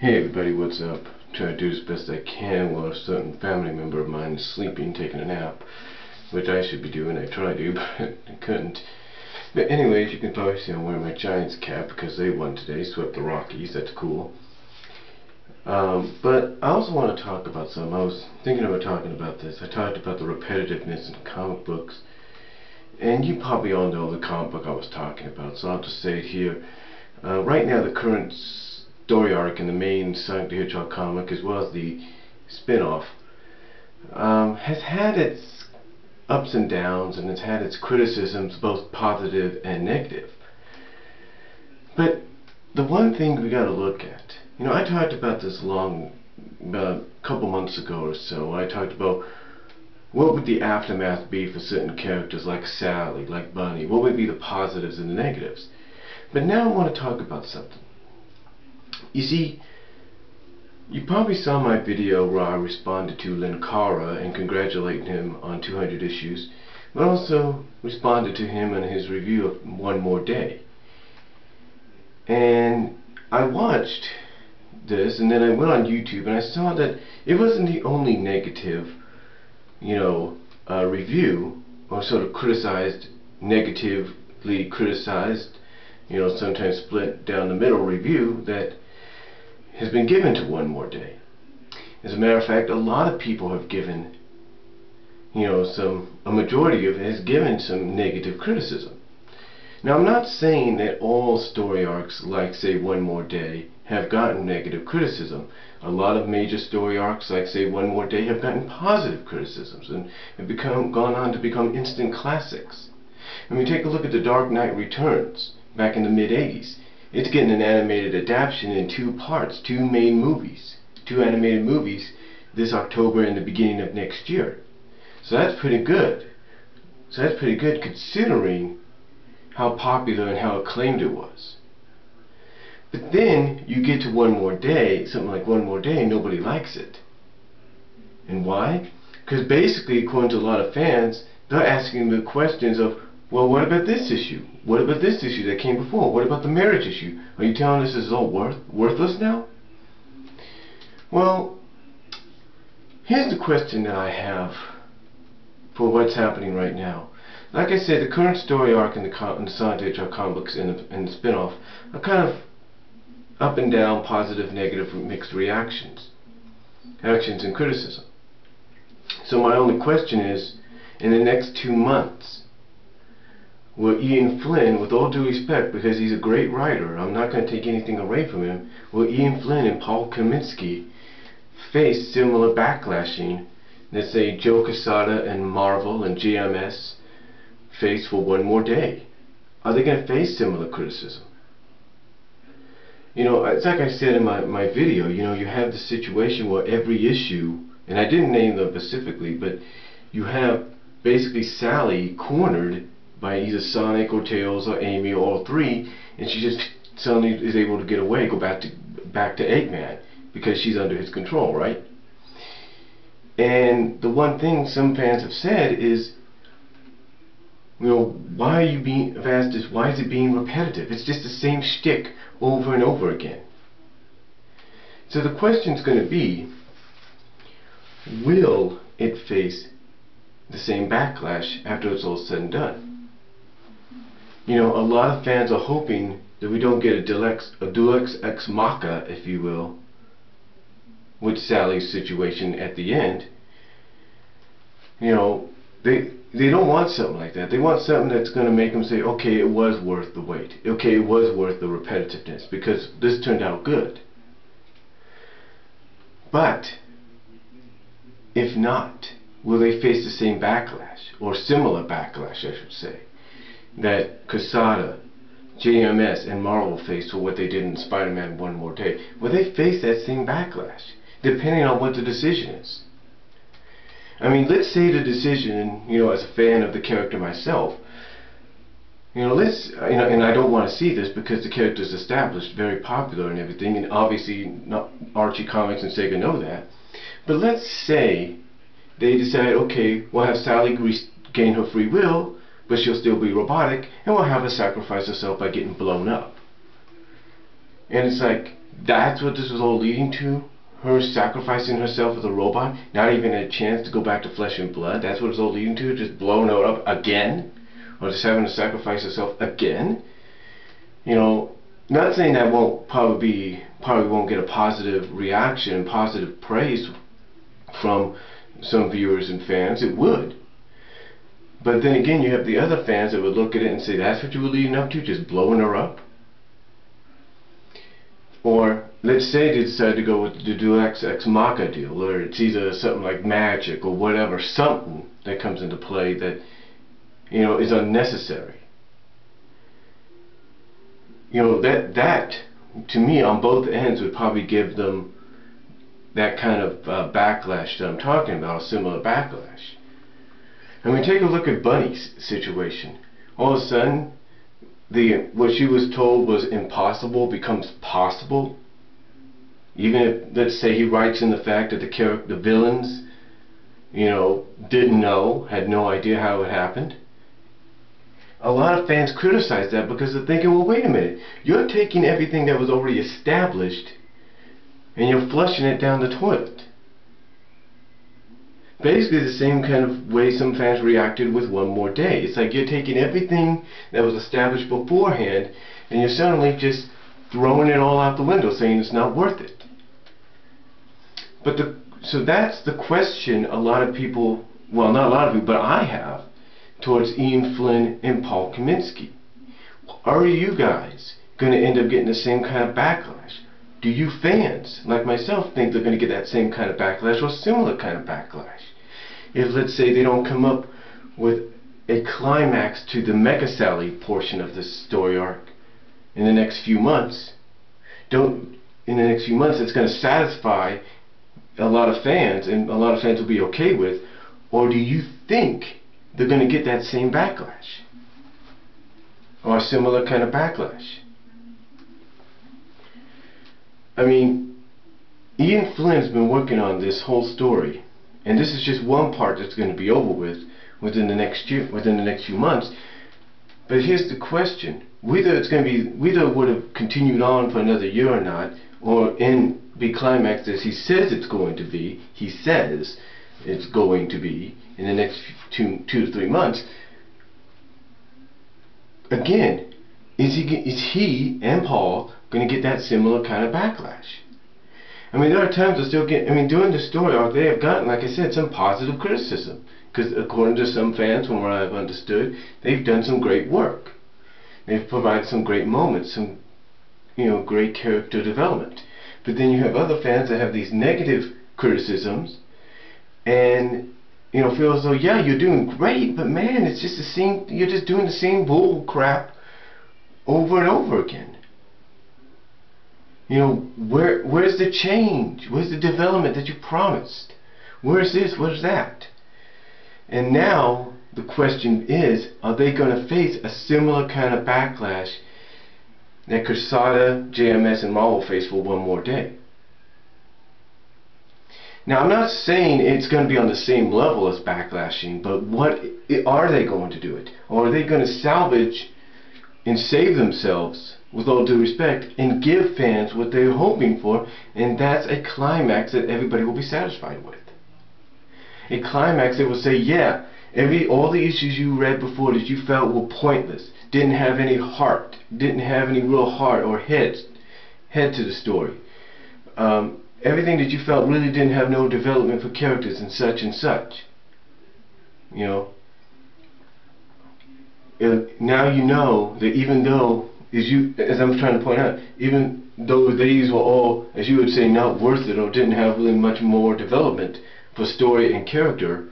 Hey everybody, what's up? Trying to do as best I can while a certain family member of mine is sleeping, taking a nap, which I should be doing. I tried to, but I couldn't. But anyways, you can probably see I'm wearing my Giants cap because they won today, swept the Rockies. That's cool. But I also want to talk about something. I was thinking about talking about this. I talked about the repetitiveness in comic books, and you probably all know the comic book I was talking about, so I'll just say it here. Right now, the current story arc in the main Sonic the Hedgehog comic, as well as the spin-off, has had its ups and downs, and it's had its criticisms, both positive and negative. But the one thing we got to look at, I talked about this about a couple months ago or so. I talked about what would the aftermath be for certain characters like Sally, like Bunny. What would be the positives and the negatives? But now I want to talk about something. You see, you probably saw my video where I responded to Linkara and congratulated him on 200 issues, but also responded to him on his review of One More Day. And I watched this, and then I went on YouTube, and I saw that it wasn't the only negative, review, or sort of negatively criticized, sometimes split down the middle review that has been given to One More Day. As a matter of fact, a lot of people have given, a majority of it has given some negative criticism. Now, I'm not saying that all story arcs, like say One More Day, have gotten negative criticism. A lot of major story arcs, like say One More Day, have gotten positive criticisms and have gone on to become instant classics. When we take a look at The Dark Knight Returns, back in the mid-80s, it's getting an animated adaptation in 2 parts, 2 main movies, 2 animated movies this October and the beginning of next year. So that's pretty good. Considering how popular and how acclaimed it was. But then you get to One More Day, something like One More Day, and nobody likes it. And why? Because basically, according to a lot of fans, they're asking the questions of, well, what about this issue? What about this issue that came before? What about the marriage issue? Are you telling us this is all worthless now? Well, here's the question that I have for what's happening right now. Like I said, the current story arc in the Sonic the Hedgehog comic books and the spin-off are kind of up and down, positive, negative, mixed actions and criticism. So my only question is, in the next 2 months, will Ian Flynn, with all due respect, because he's a great writer, I'm not going to take anything away from him, will Ian Flynn and Paul Kaminsky face similar backlashing that, say, Joe Quesada and Marvel and GMS face for One More Day? Are they going to face similar criticism? It's like I said in my video, you have the situation where every issue, and I didn't name them specifically, but you have basically Sally cornered by either Sonic or Tails or Amy or all 3, and she just suddenly is able to get away, go back to Eggman, because she's under his control, right? And the one thing some fans have said is, why is it being repetitive? It's just the same shtick over and over again. So the question's going to be, will it face the same backlash after it's all said and done? A lot of fans are hoping that we don't get a deluxe ex macha, if you will, with Sally's situation at the end. They don't want something like that. They want something that's going to make them say, okay, it was worth the wait. Okay, it was worth the repetitiveness, because this turned out good. But if not, will they face the same backlash, or similar backlash, I should say, that Quesada, JMS, and Marvel faced for what they did in Spider-Man One More Day? Will they face that same backlash, depending on what the decision is? I mean, let's say the decision, as a fan of the character myself, and I don't want to see this because the character's established, very popular and everything, and obviously not Archie Comics and Sega know that. But let's say they decide, okay, we'll have Sally gain her free will, but she'll still be robotic, and we'll have her sacrifice herself by getting blown up. And it's like, That's what this was all leading to. Her sacrificing herself as a robot, not even a chance to go back to flesh and blood. That's what it's all leading to, just blowing her up again, or just having to sacrifice herself again. You know, not saying that probably won't get a positive reaction, positive praise from some viewers and fans. It would. But then again, you have the other fans that would look at it and say, that's what you were leading up to, just blowing her up? Or let's say they decide to go with the Deus Ex Machina deal, or it's either something like magic or whatever, something that comes into play that, you know, is unnecessary. You know, that to me on both ends would probably give them that kind of backlash that I'm talking about, a similar backlash. I mean, take a look at Bunny's situation. All of a sudden, what she was told was impossible becomes possible. Even if, let's say, he writes in the fact that the villains, you know, didn't know, had no idea how it happened. A lot of fans criticize that because they're thinking, well, wait a minute, you're taking everything that was already established and you're flushing it down the toilet. Basically the same kind of way some fans reacted with One More Day. It's like you're taking everything that was established beforehand and you're suddenly just throwing it all out the window, saying it's not worth it. But so that's the question a lot of people, well, not a lot of people, but I have, towards Ian Flynn and Paul Kaminsky. Are you guys going to end up getting the same kind of backlash? Do you fans, like myself, think they're going to get that same kind of backlash or similar kind of backlash? If, let's say, they don't come up with a climax to the Mecha Sally portion of this story arc in the next few months, it's going to satisfy a lot of fans, and a lot of fans will be okay with, or do you think they're going to get that same backlash or a similar kind of backlash? I mean, Ian Flynn's been working on this whole story, and this is just one part that's going to be over with within the next few months. But here's the question: whether it would have continued on for another year or not, or be climaxed as he says it's going to be. He says it's going to be in the next 2 to 3 months. Again, is he and Paul going to get that similar kind of backlash? I mean, there are times I still get, I mean, during the story arc, they have gotten, like I said, some positive criticism. Because according to some fans, from what I've understood, they've done some great work. They've provided some great moments, some, you know, great character development. But then you have other fans that have these negative criticisms and, you know, feel as though, yeah, you're doing great, but man, it's just the same, you're just doing the same bull crap over and over again. You know, where's the change? Where's the development that you promised? Where's this? Where's that? And now the question is, are they going to face a similar kind of backlash that Quesada, JMS, and Marvel face for One More Day? Now, I'm not saying it's going to be on the same level as Backlashing, but what are they going to do it? Or are they going to salvage and save themselves, with all due respect, and give fans what they're hoping for, and that's a climax that everybody will be satisfied with? A climax that will say, yeah, all the issues you read before that you felt were pointless, didn't have any heart, didn't have any real heart or head to the story. Everything that you felt really didn't have no development for characters and such and such. You know, now you know that even though, as I'm trying to point out, even though these were all, as you would say, not worth it or didn't have really much more development for story and character,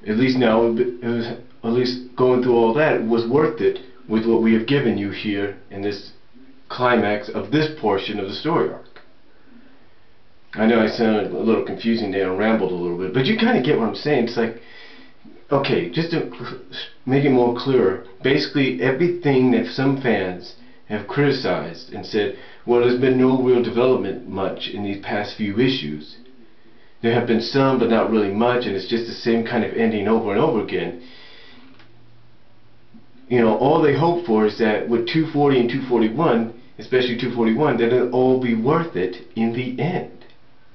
at least now, at least going through all that, it was worth it with what we have given you here in this climax of this portion of the story arc. I know I sounded a little confusing there and rambled a little bit, but you kind of get what I'm saying. It's like, okay, just to make it more clear, basically everything that some fans have criticized and said, well, there's been no real development much in these past few issues. There have been some, but not really much, and it's just the same kind of ending over and over again. You know, all they hope for is that with 240 and 241, especially 241, then it'll all be worth it in the end.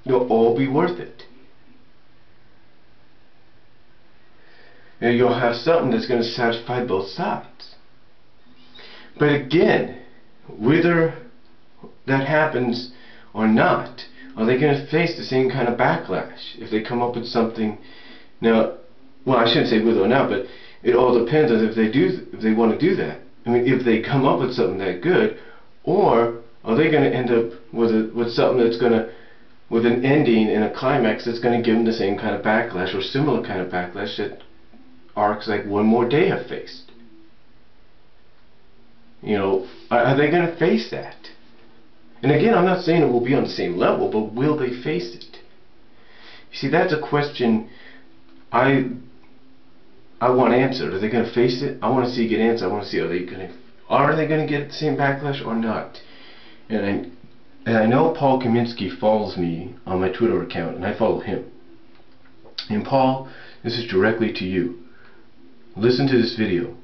It'll all be worth it. And you'll have something that's going to satisfy both sides. But again, whether that happens or not, are they going to face the same kind of backlash if they come up with something? Now, well, I shouldn't say whether or not, but it all depends on if they want to do that. I mean, if they come up with something that good, or are they going to end up with something that's going to, with an ending and a climax that's going to give them the same kind of backlash or similar kind of backlash that arcs like One More Day have faced? You know, are they going to face that? And again, I'm not saying it will be on the same level, but will they face it? You see, that's a question I want answered. Are they going to face it? I want to see it get answered. I want to see, are they going to get the same backlash or not? And I know Paul Kaminsky follows me on my Twitter account, and I follow him. And Paul, this is directly to you. Listen to this video.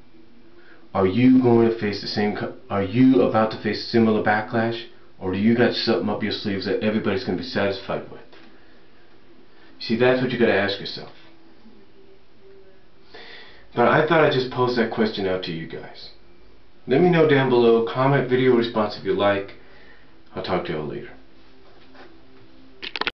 Are you going to face the same? Are you about to face similar backlash, or do you got something up your sleeves that everybody's going to be satisfied with? See, that's what you got to ask yourself. But I thought I'd just pose that question out to you guys. Let me know down below. Comment, video response if you like. I'll talk to y'all later.